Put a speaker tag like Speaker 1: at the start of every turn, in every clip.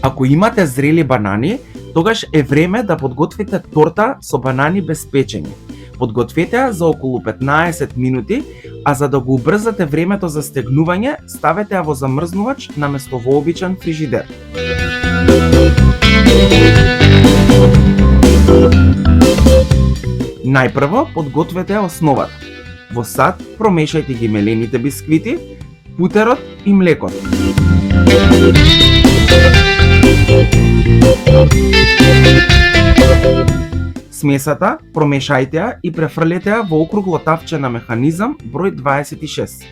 Speaker 1: Ако имате зрели банани, тогаш е време да подготвите торта со банани без печење. Подгответе ја за околу 15 минути, а за да го убрзате времето за стегнување, ставете ја во замрзнувач наместо во обичен фрижидер. Најпрво подгответе ја основата. Во сад промешајте ги мелените бисквити, путерот и млекот. Смесата промешајте ја и префрлете ја во округло тавче на механизам број 26.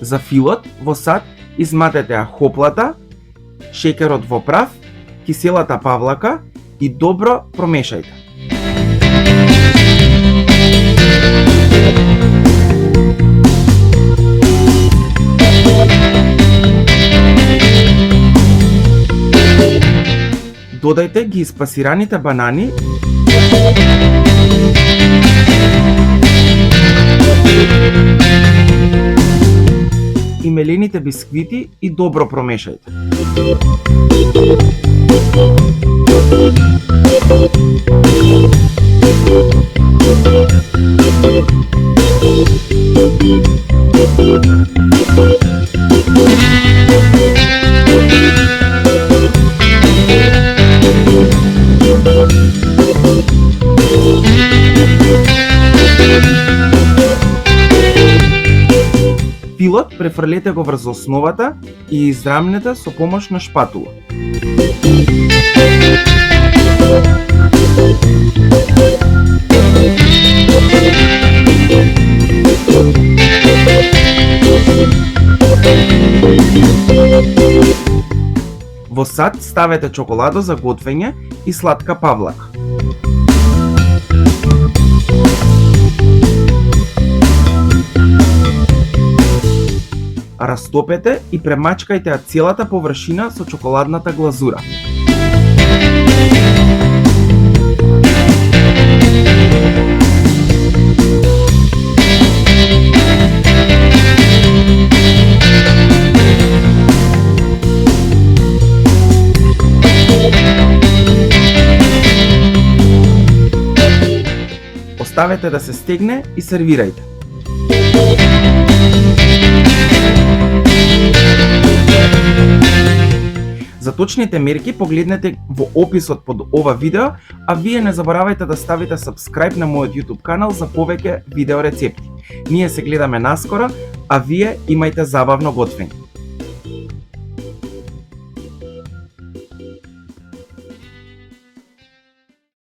Speaker 1: За филот во сад изматете ја хоплата, шеќерот во прав, киселата павлака и добро промешајте. Додајте ги испасираните банани и мелените бисквити и добро промешајте. Филот префрлете го врз основата и израмнете со помош на шпатула. Во сад ставете чоколадо за готвење и сладка павлака. Растопете и премачкајте ја целата површина со чоколадната глазура. Оставете да се стегне и сервирајте. За точните мерки погледнете во описот под ова видео, а вие не заборавајте да ставите subscribe на мојот YouTube канал за повеќе видео рецепти. Ние се гледаме наскоро, а вие имајте забавно готвење.